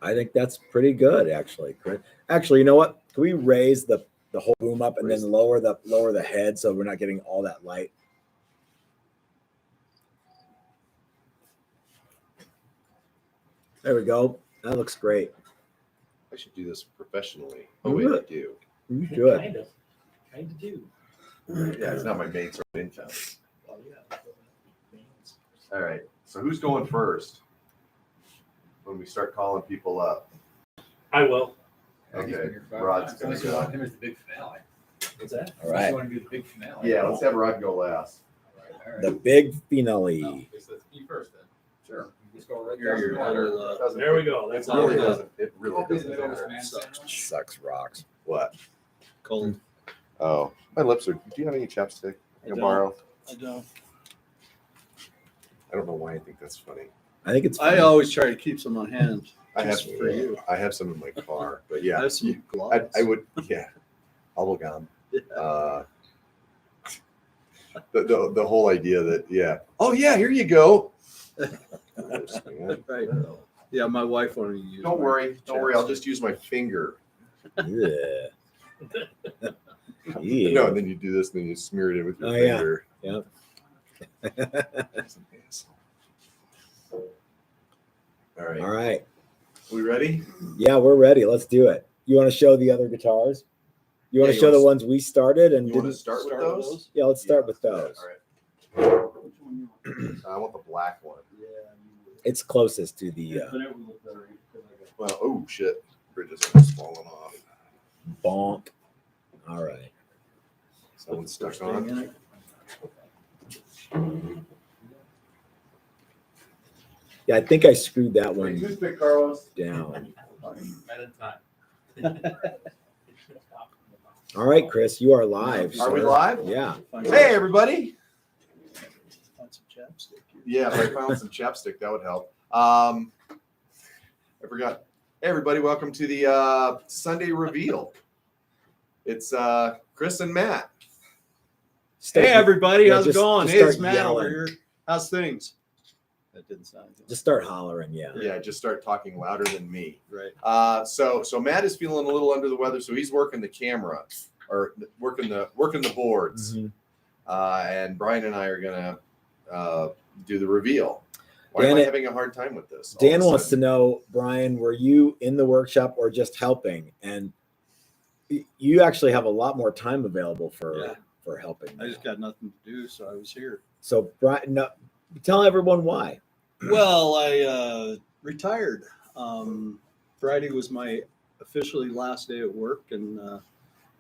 I think that's pretty good, actually. Actually, you know what? Can we raise the whole boom up and then lower the head so we're not getting all that light? There we go. That looks great. I should do this professionally. Oh, wait, I do. You should. Kind of do. Yeah, it's not my mates or income. Oh, yeah. All right. So who's going first when we start calling people up? I will. Okay. Rod's going to go. Here's the big finale. What's that? All right. You want to do the big finale? Yeah, let's have Rod go last. All right. The big finale. Oh, let's be first then. Sure. Just go right Here, there. here. There we go. That's It all really we got. doesn't. It really doesn't matter. Sucks rocks. What? Cold. Oh, my lips are. Do you have any chapstick? I Can don't. borrow? I don't. I don't know why I think that's funny. I think it's I funny. always try to keep some on hand. I have Just for you. I have some in my car, but I yeah, have some gloves. I would. Yeah, bubble gum. Yeah. The whole idea that oh yeah, here you go. Right. Yeah, my wife wanted to use. Don't my worry, I'll chapstick. just use my finger. Yeah. Yeah. No, and then you do this, and then you smear it in with your Oh, yeah. finger. Yep. That's an asshole. All right. All right. We ready? Yeah, we're ready. Let's do it. You want to show the other guitars? You want Yeah, to you show wanna the ones we started and You want to didn't? start with those? Yeah, let's start Yeah, with let's those. do that. All right. I want the black one. Yeah. It's closest to the But it would look better. Well, oh shit, bridges are falling off. bonk. All right. Someone's stuck Thing on. in it. Yeah, I think I screwed that Wait, one toothpick, Carlos. down. At a time. All right, Chris, you are live. Are we sir. live? Yeah. Hey, everybody. Find some chapstick here. Yeah, if I found some chapstick, that would help. I forgot. Hey, everybody, welcome to the Sunday reveal. It's Chris and Matt. Hey everybody, Yeah, how's just- it going? just Hey, it's start Matt over yelling. here. How's things? That didn't sound good. Just start hollering. Yeah. Yeah, just start talking louder than me. Right. So Matt is feeling a little under the weather, so he's working the camera or working the boards. Mhm. And Brian and I are gonna do the reveal. Why Dan, am I having a hard time with this? all Dan of a wants to sudden? know, Brian, were you in the workshop or just helping? And you actually have a lot more time available Yeah. for helping. I just got nothing to do, so I was here. So, Brian, no, tell everyone why. Well, I retired. Friday was my officially last day at work, and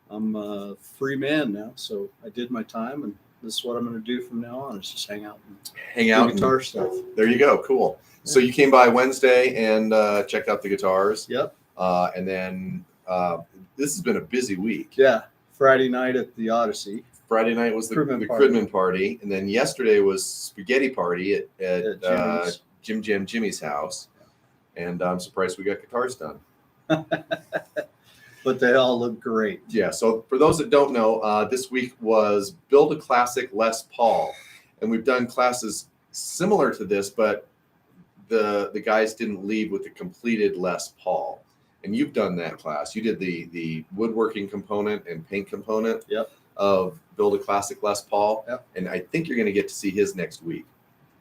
I'm a free man now. So I did my time, and this is what I'm going to do from now on: is just hang out and Hang do out. and- guitar stuff. There you go. Cool. So you came by Wednesday and checked out the guitars. Yep. And then this has been a busy week. Yeah. Friday night at the Odyssey. Friday night was the Crewman party. Crewman party, and then yesterday was spaghetti party at Jimmy's. Jimmy's house. And I'm surprised we got guitars done. But they all look great. Yeah. So for those that don't know, this week was Build a Classic Les Paul, and we've done classes similar to this, but the guys didn't leave with the completed Les Paul. And you've done that class. You did the woodworking component and paint component Yep. of Build a Classic Les Paul. Yep. And I think you're going to get to see his next week.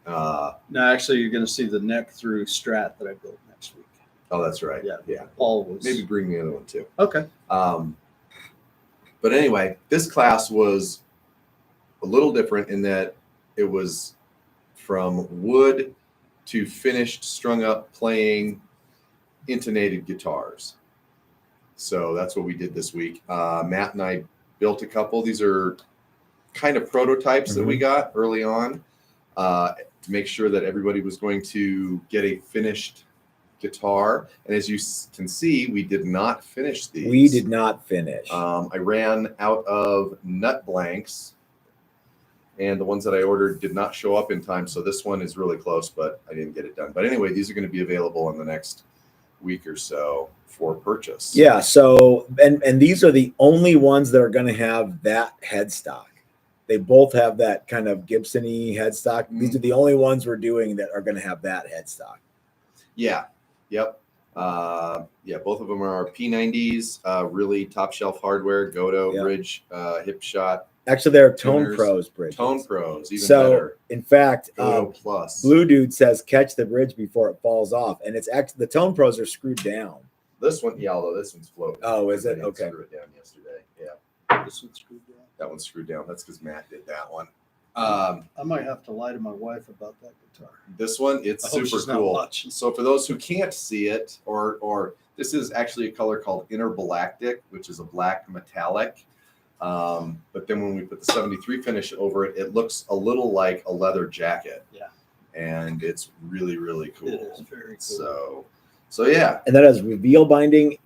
No, actually, you're going to see the neck through Strat that I built next week. Oh, that's right. Yeah. Yeah. Paul was Maybe bring the other one too. okay. But anyway, this class was a little different in that it was from wood to finished, strung up, playing intonated guitars. So that's what we did this week. Matt and I built a couple. These are kind of prototypes that we got early on to make sure that everybody was going to get a finished guitar. And as you can see, we did not finish these. We did not finish. I ran out of nut blanks, and the ones that I ordered did not show up in time. So this one is really close, but I didn't get it done. But anyway, these are going to be available in the next week or so for purchase. Yeah. So, and these are the only ones that are going to have that headstock. They both have that kind of Gibson-y headstock. Mm-hmm. These are the only ones we're doing that are going to have that headstock. Yeah. Yep. Yeah, both of them are P90s, really top shelf hardware, Godo, Yep. Bridge, Hipshot, Actually, they're Tone Tuners, Pros bridges. Tone Pros, even So, better. in fact, Godo Plus. Blue Dude says catch the bridge before it falls off, and it's actually the Tone Pros are screwed down. This one, yeah, although this one's floating. Oh, is I it? didn't Okay. Screw it down yesterday. Yeah, This one's screwed down. that one's screwed down. That's because Matt did that one. I might have to lie to my wife about that guitar. This one, it's I hope super she's not cool. watching. So for those who can't see it, or this is actually a color called Intergalactic, which is a black metallic. But then when we put the 73 finish over it, it looks a little like a leather jacket. Yeah. And it's really, really cool. It is very cool. So yeah. And that has reveal binding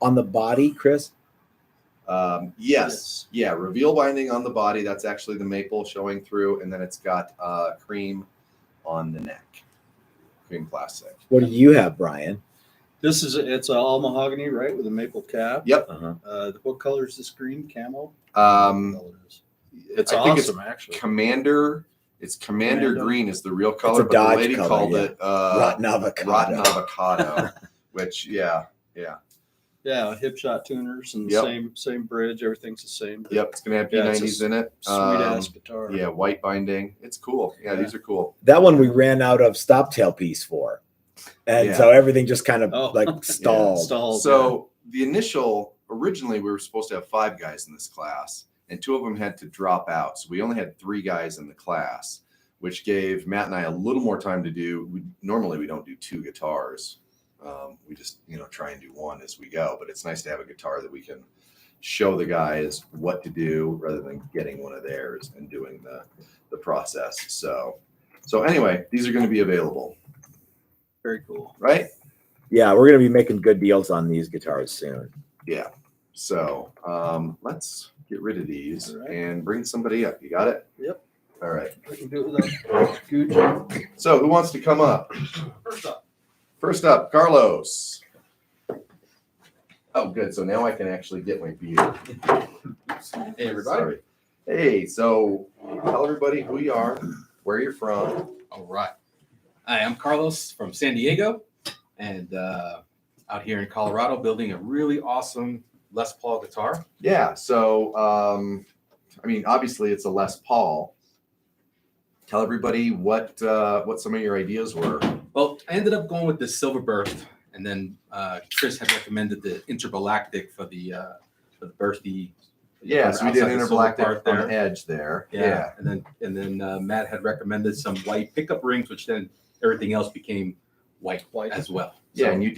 on the body, Chris. Yes. Yeah. Reveal binding on the body. That's actually the maple showing through. And then it's got cream on the neck. Cream plastic. What do you have, Brian? It's all mahogany, right, with a maple cap. Yep. Uh-huh. What color is this green? Camo? Um, What color it is? It's I think it's awesome, actually. Commander. It's Commander Commando. Green is the real color, a but the Dodge lady color, called yeah. it Rotten avocado. Rotten Avocado, which yeah. Yeah, Hipshot tuners and Yep. same bridge. Everything's the same. Yep, it's gonna have Yeah, it's a P90s in it. Sweet ass guitar. Yeah, white binding. It's cool. Yeah, Yeah. these are cool. That one we ran out of stop tail piece for. And Yeah. so everything just kind of Oh. like stalled. Stalled. So the originally we were supposed to have 5 guys in this class, and 2 of them had to drop out. So we only had 3 guys in the class, which gave Matt and I a little more time to do. Normally we don't do 2 guitars. We just try and do 1 as we go. But it's nice to have a guitar that we can show the guys what to do rather than getting one of theirs and doing the process. So anyway, these are going to be available, Very cool. right? Yeah, we're going to be making good deals on these guitars soon. Yeah. So let's get rid of these All right. and bring somebody up. You got it? Yep. All right. I can do it without Gucci. So who wants to come up? First up, Carlos. Oh, good. So now I can actually get my beer. Hey, everybody. Sorry. Hey, so tell everybody who you are, where you're from. All right. Hi, I'm Carlos from San Diego, and out here in Colorado building a really awesome Les Paul guitar. Yeah. So, obviously it's a Les Paul. Tell everybody what some of your ideas were. Well, I ended up going with the Silver Burst, and then Chris had recommended the Intergalactic for the birthday. Yeah, so we did outside the silver intergalactic part on there. the edge there. Yeah, and then Matt had recommended some white pickup rings, which then everything else became white as well. Yeah, So- and you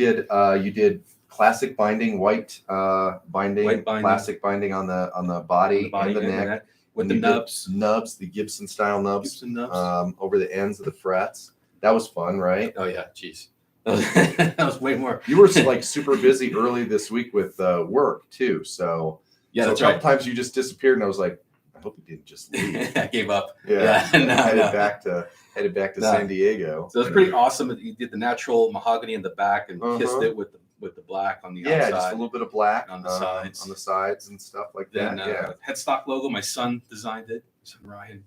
did classic binding, white binding, White binding. plastic binding on the body, and the neck. with And the you did nubs. nubs, the Gibson style nubs, Gibson nubs. over the ends of the frets. That was fun, right? Oh yeah, jeez, that was way more. You were like super busy early this week with work too, so Yeah, so that's a couple right. times you just disappeared, and I was like, I hope you didn't just leave. I gave up. Yeah, Yeah, no, headed no. back to No. San Diego. So it's pretty awesome. You did the natural mahogany in the back and kissed Uh-huh. it with the black on the Yeah, just a outside. little bit of black on the sides. on the sides and stuff like Then that. Yeah. headstock logo. My son designed it. So Ryan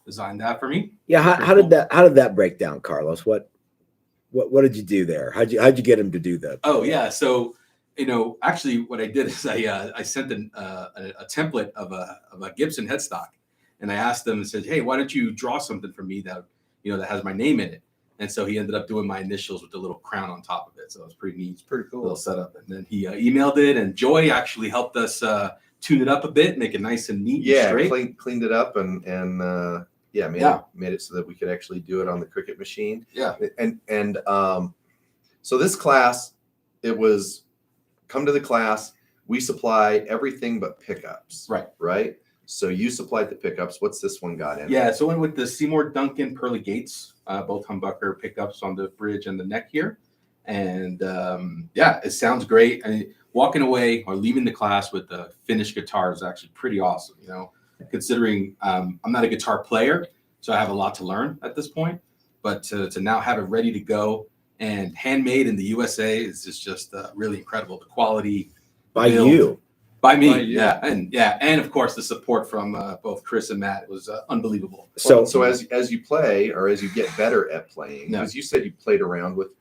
designed that for me. Yeah, how Pretty did that break down, Carlos? What did you do there? How'd you get him to do that? Oh yeah. So actually, what I did is I sent a template of a Gibson headstock, and I asked them and said, hey, why don't you draw something for me that that has my name in it? And so he ended up doing my initials with the little crown on top of it. So it was pretty neat. Pretty Little cool. setup. And then he emailed it, and Joy actually helped us tune it up a bit, make it nice and neat and Yeah, straight. cleaned it up and made it so that we could actually do it on the Cricut machine. Yeah. And so this class, it was come to the class. We supply everything but pickups. Right. So you supplied the pickups. What's this one got in? Yeah, so I went with the Seymour Duncan Pearly Gates, both humbucker pickups on the bridge and the neck here. And it sounds great. I mean, walking away or leaving the class with the finished guitar is actually pretty awesome, considering I'm not a guitar player, so I have a lot to learn at this point. But to now have it ready to go and handmade in the USA is just really incredible. The quality. By build. you. By me, By you. and of course the support from both Chris and Matt was unbelievable. So as you play or as you get better at playing, No. because you said you played around with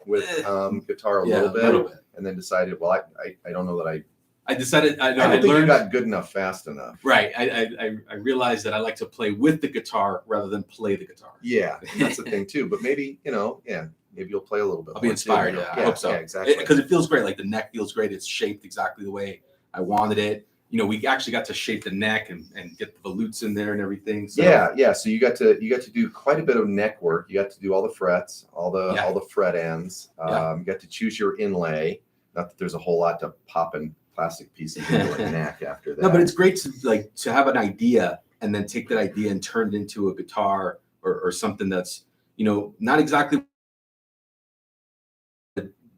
guitar a little bit, and then decided, well, I don't know that I decided I don't think you got good enough fast enough. Right. I realized that I like to play with the guitar rather than play the guitar. Yeah, that's the thing too. But maybe maybe you'll play a little bit. I'll be more inspired. too, I hope so. Yeah, exactly. Because it feels great. Like the neck feels great. It's shaped exactly the way I wanted it. We actually got to shape the neck and get the volutes in there and everything. So. Yeah. So you got to do quite a bit of neck work. You got to do all the frets, all the fret ends. You got to choose your inlay. Not that there's a whole lot to popping plastic pieces into a neck after that. No, but it's great to have an idea and then take that idea and turn it into a guitar or something that's not exactly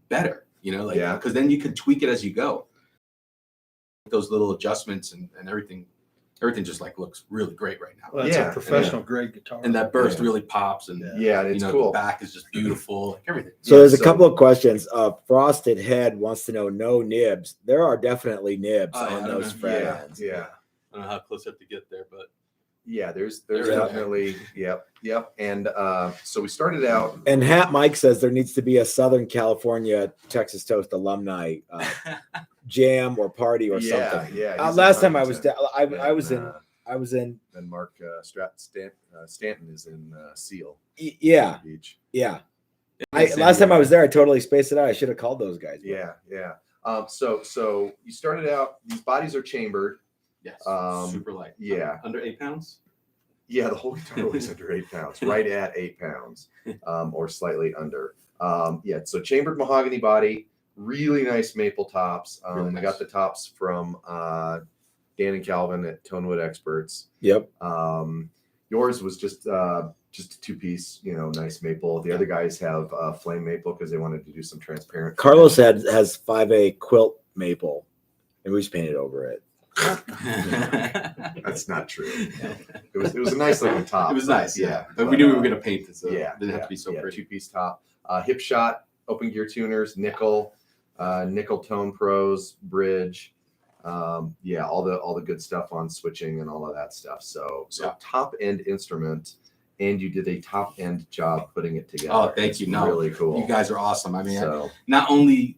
better. Because then you can tweak it as you go. Those little adjustments and everything just looks really great right now. Well, that's a professional grade guitar. And that burst really pops, and it's cool. The back is just beautiful, like everything. So there's a couple of questions. Frosted Head wants to know, no nibs. There are definitely nibs on those fret ends. Yeah. I don't know how close I have to get there, but there's definitely yep. And so we started out. And Hat Mike says there needs to be a Southern California Texas Toast alumni jam or party or something. Yeah. Last time I was down, I was in. And Mark Stanton is in Seal. Yeah. Beach. Yeah. Last time I was there, I totally spaced it out. I should have called those guys. Yeah. So you started out. These bodies are chambered. Yes. Super light. Yeah. Under 8 pounds. Yeah, the whole guitar weighs under 8 pounds, right at 8 pounds, or slightly under. So chambered mahogany body, really nice maple tops. Really We nice. got the tops from Dan and Calvin at Tonewood Experts. Yep. Yours was just a 2-piece, nice maple. The other guys have flame maple because they wanted to do some transparent. Carlos has 5A quilt maple, and we just painted over it. That's not true. It was a nice looking top. It was nice, yeah. But we knew we were going to paint it, so Yeah, it didn't have to be so pretty. 2-piece top. Hipshot, open gear tuners, nickel tone pros, bridge. All the good stuff on switching and all of that stuff. So top end instrument, and you did a top end job putting it together. Oh, thank you. It's No, really cool. You guys are awesome. I mean, So, not only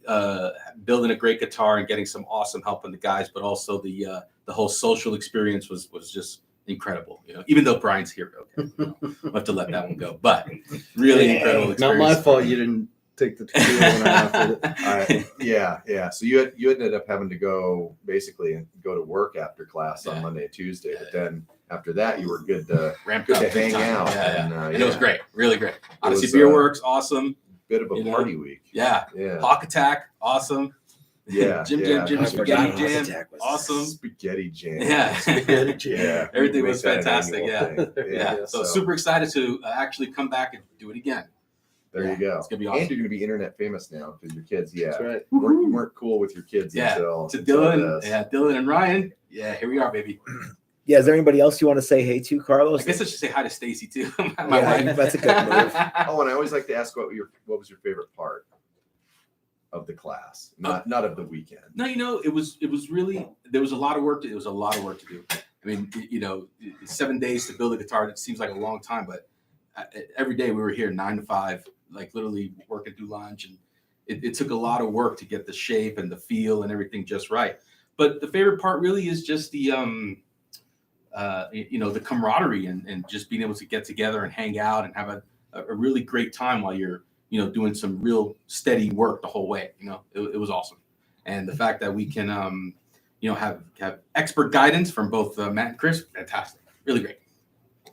building a great guitar and getting some awesome help from the guys, but also the whole social experience was just incredible. Even though Brian's here, we'll have to let that one go. But really incredible experience. Not my fault you didn't take the tequila when I offered it. So you ended up having to go to work after class on Monday and Tuesday, but then after that you were good to Ramped good up to big hang time. out. And it was great, really great. Odyssey was, Beer Works, awesome. Bit of a party week. Yeah. Yeah. Hawk Attack, awesome. Yeah. Jim, I Spaghetti forgot Jam, awesome. Spaghetti Jam. Yeah. Spaghetti Jam. Yeah. Everything Make was that an fantastic. annual thing. Yeah. So super excited to actually come back and do it again. There you go. It's gonna be awesome. And you're gonna be internet famous now because your kids. Yeah. That's right. You weren't cool with your kids until Dylan. this. Yeah, Dylan and Ryan. Yeah, here we are, baby. Yeah. Is there anybody else you want to say hey to, Carlos? I guess I should say hi to Stacy too. My Yeah, wife. that's a good move. Oh, and I always like to ask what was your favorite part of the class, not of the weekend. No, it was really, there was a lot of work. It was a lot of work to do. I mean, 7 days to build a guitar. It seems like a long time, but every day we were here 9 to 5, like literally working through lunch, and it took a lot of work to get the shape and the feel and everything just right. But the favorite part really is just the the camaraderie and just being able to get together and hang out and have a really great time while you're doing some real steady work the whole way. It was awesome. And the fact that we can have expert guidance from both Matt and Chris, fantastic, really great.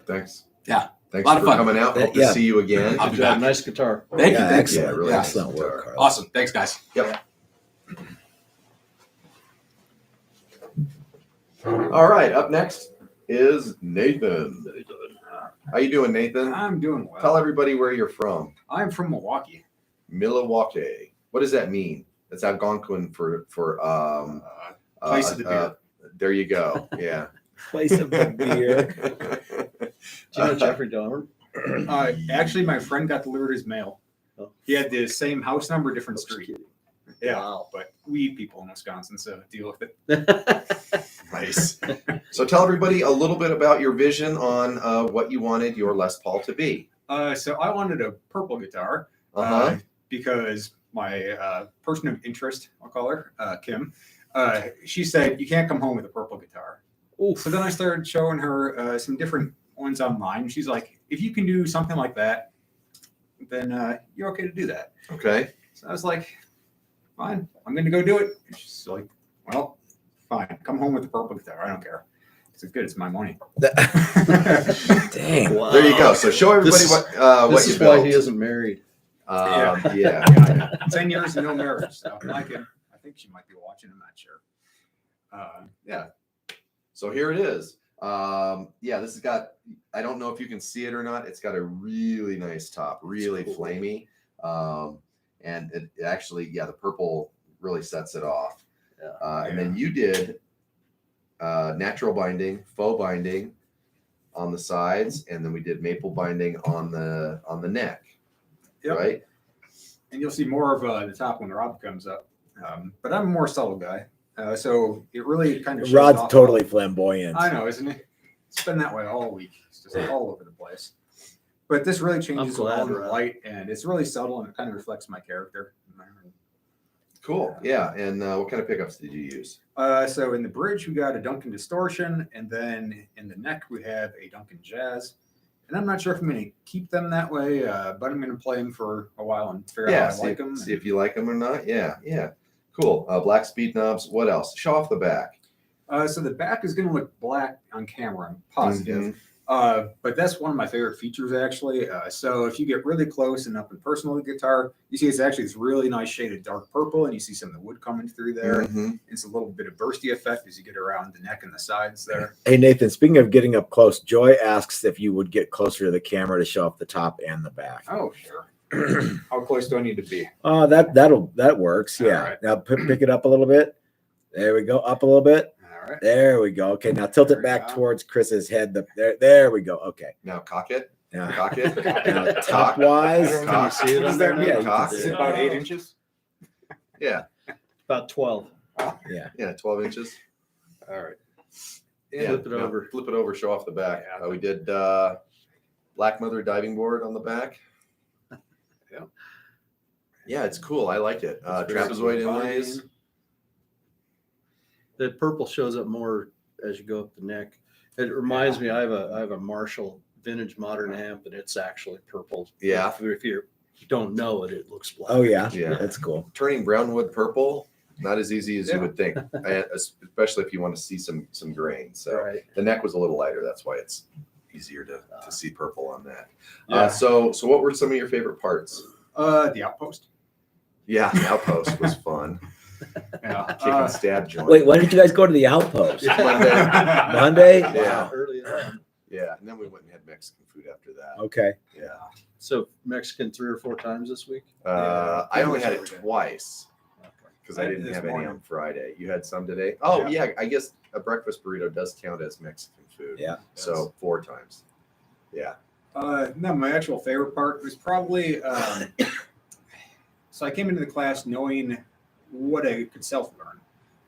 Thanks. Yeah. Thanks A lot of for fun. coming out. Hope to see you again. I'll Good be job. back. Nice guitar. Thank you. Yeah, Thank you. excellent. really Excellent nice work, guitar. Carlos. Awesome. Thanks, guys. Yep. All right. Up next is Nathan. How you doing, Nathan? I'm doing well. Tell everybody where you're from. I'm from Milwaukee. Milwaukee. What does that mean? That's Algonquin for Place of the beer. There you go. Yeah. Place of the beer. Do you know Jeffrey Dahmer? Actually, my friend got delivered his mail. Oh. He had the same house number, different street. Yeah, Wow. but we eat people in Wisconsin, so deal with it. Nice. So tell everybody a little bit about your vision on what you wanted your Les Paul to be. So I wanted a purple guitar because my person of interest, I'll call her, Kim, she said, you can't come home with a purple guitar. So then I started showing her some different ones online. She's like, if you can do something like that, then you're okay to do that. Okay. So I was like, fine, I'm going to go do it. And she's like, well, fine, come home with the purple guitar. I don't care. It's good. It's my money. Dang. Wow. There you go. So show everybody This- what This you is built. why he isn't married. Yeah. Yeah, I know. 10 years and no marriage. So I can. I think she might be watching. I'm not sure. Yeah. So here it is. Yeah, this has got, I don't know if you can see it or not. It's got a really nice top, really cool. flamey. And it actually, yeah, the purple really sets it off. Yeah. And then you did natural binding, faux binding on the sides, and then we did maple binding on the neck. Yep. Right? And you'll see more of the top when Rob comes up. But I'm a more subtle guy. So it really kind of shows Rod's off totally flamboyant. I know, isn't it? It's been that way all week. It's just all over the place. But this really changes glad, all the Rob. light, and it's really subtle, and it kind of reflects my character. Cool. Yeah. And what kind of pickups did you use? So in the bridge, we got a Duncan Distortion, and then in the neck, we have a Duncan Jazz. And I'm not sure if I'm going to keep them that way, but I'm going to play them for a while and figure Yeah. out how I like them. See if you like them or not. Yeah. Yeah. Cool. Black speed knobs. What else? Show off the back. So the back is going to look black on camera, I'm positive. Mhm. But that's one of my favorite features, actually. So if you get really close and up and personal with the guitar, you see it's actually this really nice shade of dark purple, and you see some of the wood coming through there. Mhm. It's a little bit of bursty effect as you get around the neck and the sides there. Hey Nathan, speaking of getting up close, Joy asks if you would get closer to the camera to show off the top and the back. Oh, sure. How close do I need to be? Oh, that works. Yeah. All right. Now pick it up a little bit. There we go. Up a little bit. All right. There we go. Okay, now tilt There it we back go. towards Chris's head. There we go. Okay. Now cock it. Now, Cock it. now top wise. Can you see it on there now? Yeah, Cock. Is it about 8 inches? Yeah. About 12. Yeah. Yeah. 12 inches. All right. Yeah. Flip it no, over. Flip it over. Show off the back. Yeah. We did Black Mother diving board on the back. Yeah. Yeah, it's cool. I like it. It's very Trapezoid cool. inlays. The purple shows up more as you go up the neck. It reminds me, I have a Marshall vintage modern amp, and it's actually purple. Yeah. If you don't know it, it looks black. Oh yeah. Yeah. That's cool. Turning brown wood purple, not as easy as you Yeah. would think, especially if you want to see some grain. So Right. the neck was a little lighter. That's why it's easier to see purple on that. Yeah. So what were some of your favorite parts? The outpost. Yeah, the outpost was fun. Yeah. Kick and stab joint. Wait, when did you guys go to the outpost? Monday. Monday? Yeah. Early on. Yeah, and then we went and had Mexican food after that. Okay. Yeah. So Mexican 3 or 4 times this week? I only had it Every day. twice because I I didn't did have this any morning. on Friday. You had some today? Oh, Yeah. yeah. I guess a breakfast burrito does count as Mexican food. Yeah. So 4 times. Yeah. No, my actual favorite part was probably so I came into the class knowing what I could self-learn,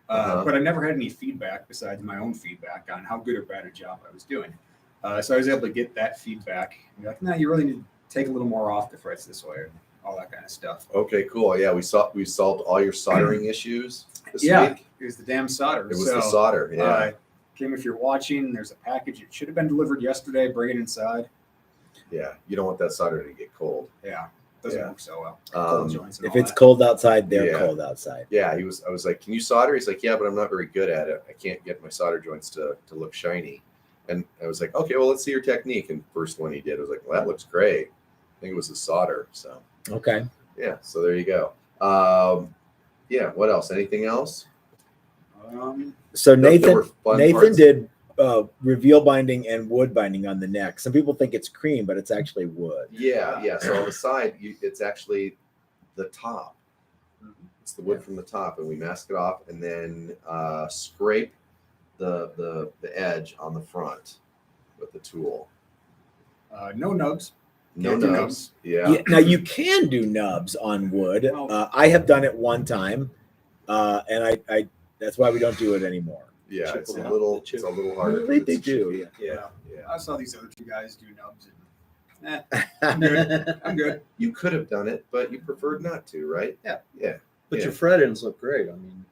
but I never had any feedback besides my own feedback on how good or bad a job I was doing. So I was able to get that feedback and be like, no, you really need to take a little more off the frets this way, and all that kind of stuff. Okay, cool. Yeah, we solved all your soldering issues this Yeah, week. it was the damn solder. It was the solder. Yeah. Kim, if you're watching, there's a package. It should have been delivered yesterday. Bring it inside. Yeah. You don't want that solder to get cold. Yeah, doesn't Yeah. work so well. Um, Cold joints and If all it's that. cold outside, they're Yeah. cold outside. Yeah, I was like, can you solder? He's like, yeah, but I'm not very good at it. I can't get my solder joints to look shiny. And I was like, okay, well, let's see your technique. And first one he did, I was like, well, that looks great. I think it was the solder. So Okay. yeah, so there you go. Yeah, what else? Anything else? So There Nathan were fun Nathan parts. did reveal binding and wood binding on the neck. Some people think it's cream, but it's actually wood. Yeah, yeah. So on the side, it's actually the top. It's the wood from the top, and we mask it off, and then scrape the edge on the front with the tool. No nugs. No Can't do nubs. Yeah. Yeah, now you can do nubs on wood. Well- I have done it one time, and I that's why we don't do it anymore. Yeah, Chip it's a them out, little, the chip. it's a little harder. They It's do, chippy. Yeah. Yeah. I saw these other two guys do nubs. I'm good. I'm good. You could have done it, but you preferred not to, right? Yeah. Yeah. But Yeah. your fret ends look great. I mean,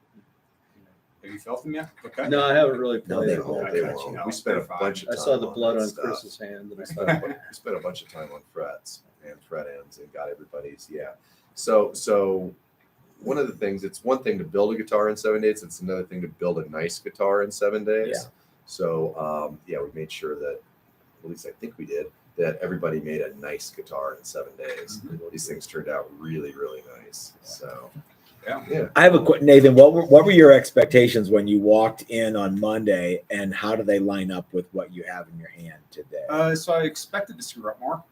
Have you felt them yet? Okay. no, I haven't really No, played they it. won't. They Okay. won't. No, We spent a they're fine. bunch of I time saw the blood that on stuff. Chris's hand, and I We thought, spent a bunch of time on frets and fret ends and got everybody's. Yeah. So one of the things, it's one thing to build a guitar in 7 days. It's another thing to build a nice guitar in 7 days. Yeah. So we made sure that, at least I think we did, that everybody made a nice guitar in 7 days. These things turned out really, really nice. So yeah. I have a Nathan. What were your expectations when you walked in on Monday, and how do they line up with what you have in your hand today? So I expected to screw up more.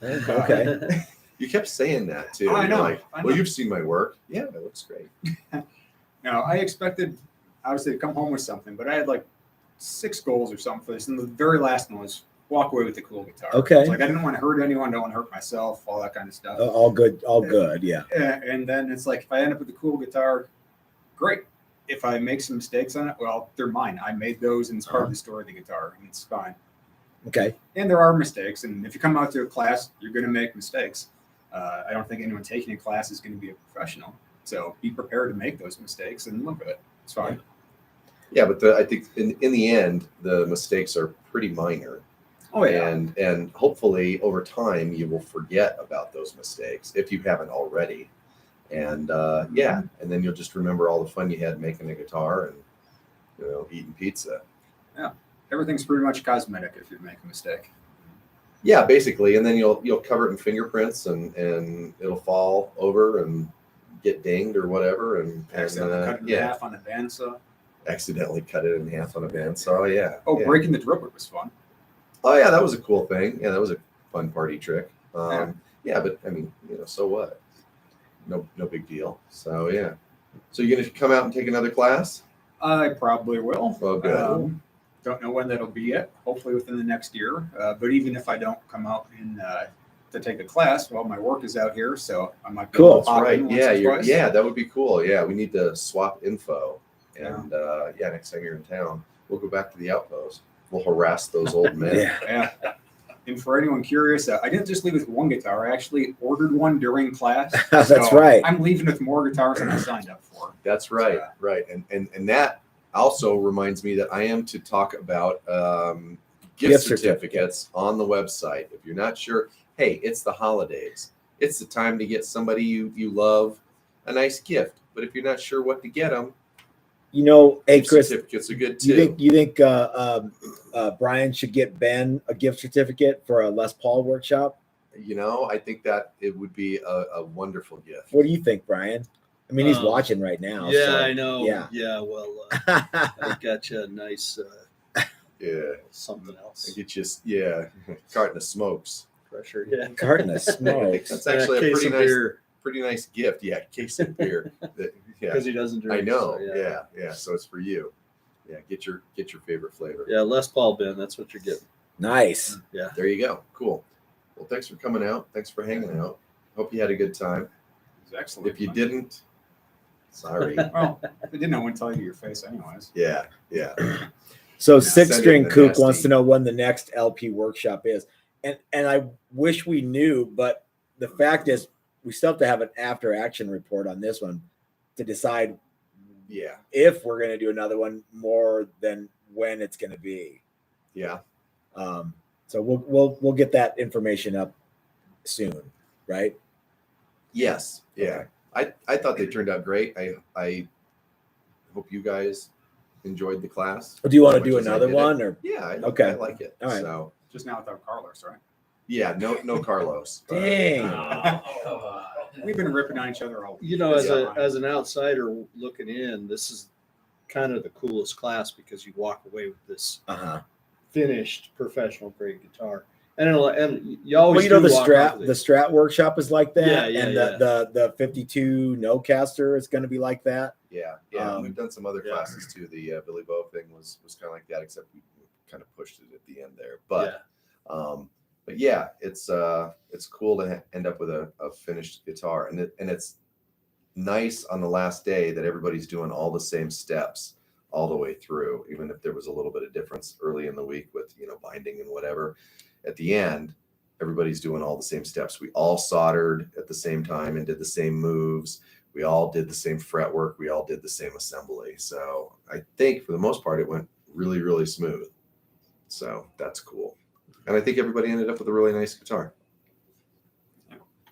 Okay. You kept saying that too. Oh, I You're know, like, I know. well, you've seen my work. Yeah, it looks great. No, I expected obviously to come home with something, but I had like 6 goals or something for this, and the very last one was walk away with a cool guitar. Okay. It's like I didn't want to hurt anyone, don't want to hurt myself, all that kind of stuff. All good. All good. Yeah. And then it's like if I end up with a cool guitar, great. If I make some mistakes on it, well, they're mine. I made those, and it's part of the story of the guitar, and it's fine. Okay. And there are mistakes, and if you come out to a class, you're going to make mistakes. I don't think anyone taking a class is going to be a professional. So be prepared to make those mistakes and live with it. It's fine. Yeah, but I think in the end, the mistakes are pretty minor. Oh yeah. And hopefully over time you will forget about those mistakes if you haven't already. And and then you'll just remember all the fun you had making a guitar and eating pizza. Everything's pretty much cosmetic if you make a mistake. Yeah, basically, and then you'll cover it in fingerprints and it'll fall over and get dinged or whatever, and Accidentally cut it in half on a bandsaw. accidentally cut it in half on a bandsaw. Yeah. Oh, yeah. breaking the driplet was fun. Oh yeah, that was a cool thing. Yeah, that was a fun party trick. Yeah. Yeah, but I mean, so what? No big deal. So yeah. So you're gonna come out and take another class? I probably will. Oh, good. Don't know when that'll be yet. Hopefully within the next year. But even if I don't come out in to take a class, well, my work is out here, so I might be Cool. able to That's pop right. in once Yeah, or twice. that would be cool. Yeah, we need to swap info. And next time you're in town, we'll go back to the outpost. We'll harass those old men. Yeah. Yeah. And for anyone curious, I didn't just leave with one guitar. I actually ordered one during class. That's So right. I'm leaving with more guitars than I signed up for. That's right. Yeah. Right. And that also reminds me that I am to talk about gift Gift certificates on the website. If you're not sure, hey, it's the holidays. It's the time to get somebody you love a nice gift. But if you're not sure what to get them, Hey gift Chris, certificates are good you too. think Brian should get Ben a gift certificate for a Les Paul workshop? I think that it would be a wonderful gift. What do you think, Brian? I mean, he's Um, watching right now. yeah, so, I know. Yeah. Yeah. Well, I got you a nice Yeah. something else. I get you, carton of smokes. Pressure. Yeah. Carton of I think smokes. that's actually a case pretty of nice, beer pretty nice gift. Yeah, case of beer. Yeah. because he doesn't drink. I know. so, Yeah. So it's for you. Yeah. Get your favorite flavor. Yeah. Les Paul Ben. That's what you're getting. Nice. Yeah. There you go. Cool. Well, thanks for coming out. Thanks for hanging out. Hope you had a good time. It was excellent. If you didn't, sorry. Well, I didn't, I wouldn't tell you to your face anyways. Yeah. So Send Six it String in the Kook nasty. wants to know when the next LP workshop is, and I wish we knew, but the fact is we still have to have an after action report on this one to decide Yeah. if we're going to do another one more than when it's going to be. Yeah. So we'll get that information up soon, right? Yes. Yeah. I thought they turned out great. I hope you guys enjoyed the class. Do you want as to do much as I another did it. one or? Yeah. Okay. I like it. All right. So Just now without Carlos, right? yeah, no Carlos. Dang. We've been ripping on each other all You know, as Yeah. as an outsider looking in, this is kind of the coolest class because you walk away with this Uh-huh. finished professional grade guitar, and you always Well, you know, do the walk Strat off with the it. Strat workshop is like that, Yeah, yeah, and yeah. the 52 no caster is going to be like that. Yeah. We've done some other yeah. classes too. The Billy Bow thing was kind of like that, except we kind of pushed it at the end there. But but yeah, it's cool to end up with a finished guitar, and it's nice on the last day that everybody's doing all the same steps all the way through, even if there was a little bit of difference early in the week with binding and whatever. At the end, everybody's doing all the same steps. We all soldered at the same time and did the same moves. We all did the same fretwork. We all did the same assembly. So I think for the most part, it went really, really smooth. So that's cool. And I think everybody ended up with a really nice guitar.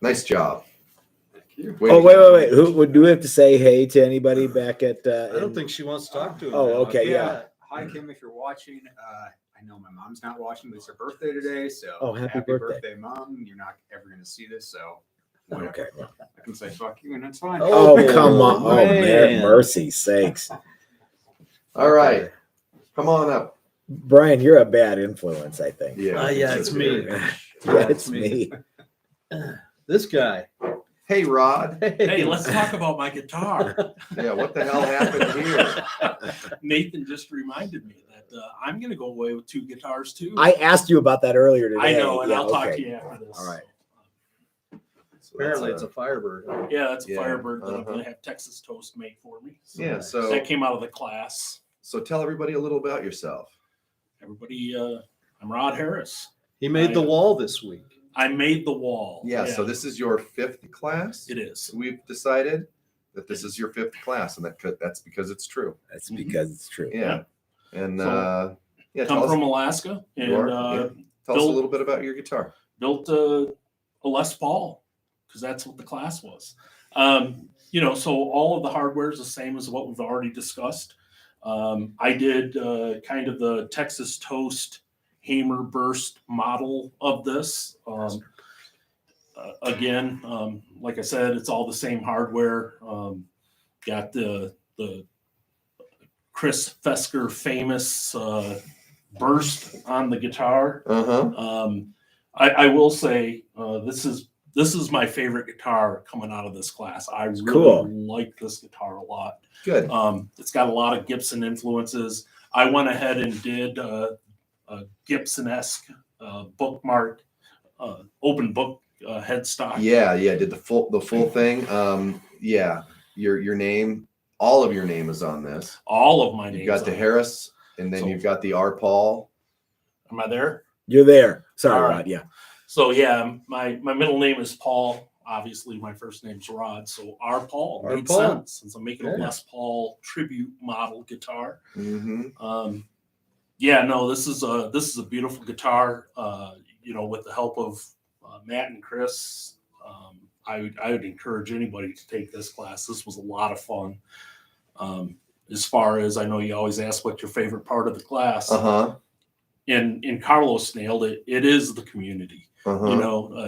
Nice job. Thank you. Wait. Who do we have to say hey to anybody back at? I don't think she wants to talk to him. Oh, now. okay, yeah. Hi, Kim, if you're watching. I know my mom's not watching, but it's her birthday today. So Oh, happy birthday, Mom. You're not ever going to see this. So Okay. I can say fuck you, and that's fine. Oh, come on! Oh, man. mercy sakes! All right. Come on up. Brian, you're a bad influence, I think. Yeah. Yeah, it's me. Yeah, it's me. This guy. Hey, Rod. Hey, let's talk about my guitar. Yeah, what the hell happened here? Nathan just reminded me that I'm going to go away with 2 guitars too. I asked you about that earlier today. I know, and Yeah, I'll talk okay. to you after this. All right. So Apparently, that's it's a Firebird. huh? Yeah, that's a Yeah, Firebird that I'm uh-huh. going to have Texas Toast make for me. yeah. So That came out of the class. so tell everybody a little about yourself. Everybody, I'm Rod Harris. He made the wall this week. I made the wall. Yeah. So this is your 5th class. It is. We've decided that this is your 5th class, and that's because it's true. That's because it's true. Yeah. And So, yeah, Come tell from us, Alaska and You are? Yeah. tell us a built- little bit about your guitar. built a Les Paul because that's what the class was. So all of the hardware is the same as what we've already discussed. I did kind of the Texas Toast Hammer Burst model of this. Again, like I said, it's all the same hardware. Got the Chris Fesker famous burst on the guitar. I will say this is my favorite guitar coming out of this class. I really cool. like this guitar a lot. Good. It's got a lot of Gibson influences. I went ahead and did a Gibson-esque bookmark, open book headstock. Yeah. Did the full thing. Yeah. Your name, all of your name is on this. All of my names. You've got the on it. Harris, and then So- you've got the R. Paul. Am I there? You're there. Sorry, All Rod. right. Yeah. So yeah, my middle name is Paul. Obviously, my first name's Rod. So R. Paul R. made Paul. sense since I'm making a Yeah. Les Paul tribute model guitar. Mm-hmm. This is a beautiful guitar. With the help of Matt and Chris, I would encourage anybody to take this class. This was a lot of fun. As far as I know, you always ask what your favorite part of the class. And Carlos nailed it. It is the community.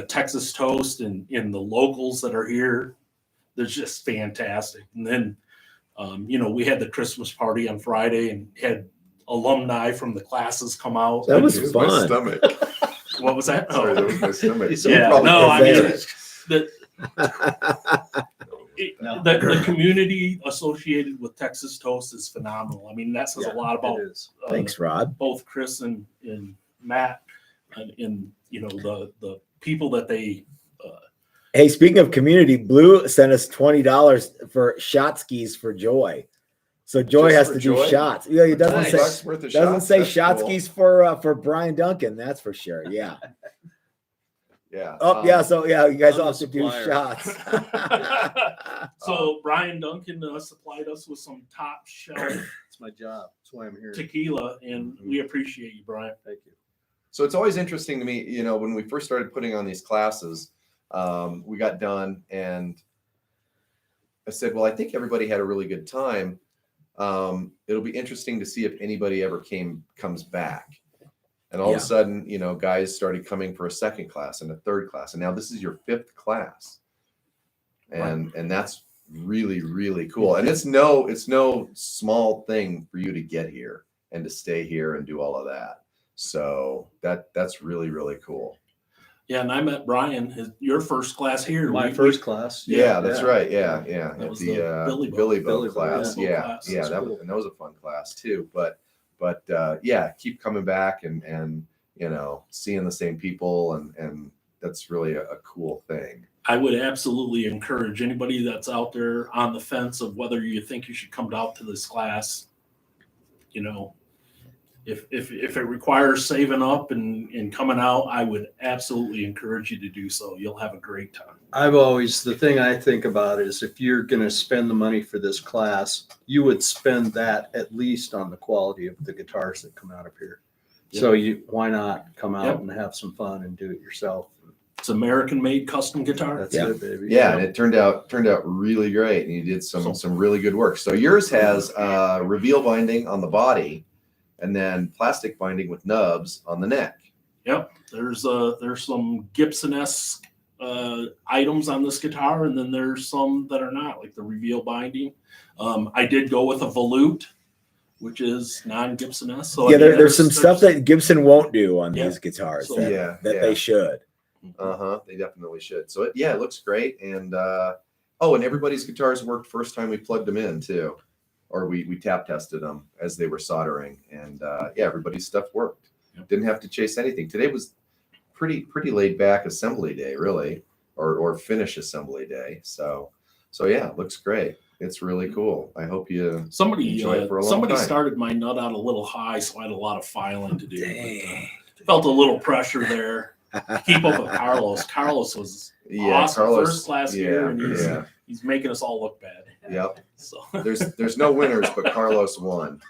Texas Toast and the locals that are here. They're just fantastic. And then, we had the Christmas party on Friday and had alumni from the classes come out. That was It fun. my stomach. What was that? Sorry, that was my stomach. He's Yeah, Probably no, I mean, pathetic. the community associated with Texas Toast is phenomenal. I mean, that says a lot about It is. Thanks, Rod. both Chris and Matt and the people that they Hey, speaking of community, Blue sent us $20 for shot skis for Joy. So Joy Just has for to Joy? do shots. Yeah, it doesn't Nice. say $20 worth of doesn't shots? say That's shot cool. skis for Brian Duncan. That's for sure. Yeah. Yeah. Oh yeah. So yeah, you guys I'm all the have to do supplier. shots. So Brian Duncan supplied us with some top shelf It's my job. That's why I'm here. tequila, and we appreciate you, Brian. Thank you. So it's always interesting to me, when we first started putting on these classes, we got done and I said, well, I think everybody had a really good time. It'll be interesting to see if anybody ever comes back. And all of a sudden, guys started coming for a second class and a third class. And now this is your 5th class. And that's really, really cool. And it's no small thing for you to get here and to stay here and do all of that. So that's really, really cool. Yeah, and I met Brian, your first class here. My We- first class. Yeah, that's right. Yeah. That At was the the Billy Boat. Billy Boat Billy Boat, class. yeah. Yeah, Class. yeah. That's That cool. was a fun class too. But keep coming back and seeing the same people, and that's really a cool thing. I would absolutely encourage anybody that's out there on the fence of whether you think you should come out to this class. If it requires saving up and coming out, I would absolutely encourage you to do so. You'll have a great time. The thing I think about is if you're going to spend the money for this class, you would spend that at least on the quality of the guitars that come out of here. Yep. So why not come out Yep. and have some fun and do it yourself? It's American-made custom guitar. That's Yeah. it, baby. Yeah, and it turned out really great, and you did some really good work. So yours has reveal binding on the body, and then plastic binding with nubs on the neck. Yep. There's some Gibson-esque items on this guitar, and then there's some that are not, like the reveal binding. I did go with a volute, which is non-Gibson-esque. So Yeah, there's some stuff that Gibson won't do on Yeah. these guitars So- that they should. They definitely should. So it looks great, and and everybody's guitars worked first time we plugged them in too, or we tap tested them as they were soldering, and everybody's stuff worked. Yep. Didn't have to chase anything. Today was pretty laid back assembly day, really, or finish assembly day. So yeah, it looks great. It's really cool. I hope you Somebody enjoy it for a long time. started my nut out a little high, so I had a lot of filing to do. Dang. But, felt a little pressure there. Keep up with Carlos. Carlos was awesome. Carlos, First class year, and he's making us all look bad. Yep. So There's no winners, but Carlos won.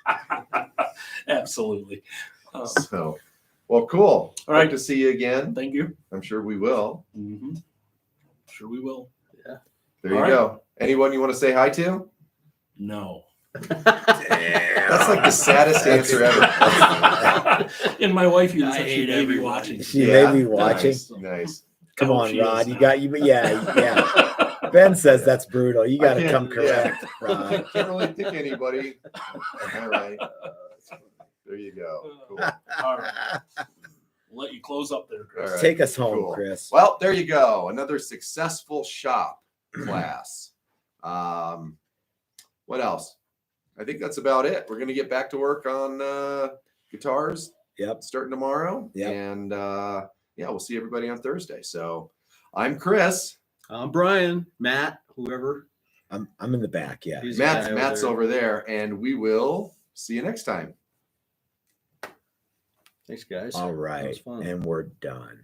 absolutely. So, well, cool. All right. Hope to see you again. Thank you. I'm sure we will. Mm-hmm. Sure we will. There you All right. go. Anyone you want to say hi to? No. That's like the saddest answer ever. And my wife even I said she hate may be everybody. watching. She Yeah, may be watching. Nice. Nice. Come I hope on, she Rod. is You now. got you. Yeah. Ben says that's brutal. You got to I come can't- yeah. correct, Rod. Can't really pick anybody. All right. There you go. Cool. All right. We'll let you close up there, Chris. All right. Take us home, Cool. Chris. Well, there you go. Another successful shop class. What else? I think that's about it. We're going to get back to work on guitars Yep. starting tomorrow. Yep. And we'll see everybody on Thursday. So I'm Chris. I'm Brian, Matt, whoever. I'm in the back. Yeah. He's the guy Matt's there. over there, and we will see you next time. Thanks, guys. All That was right. fun. And we're done.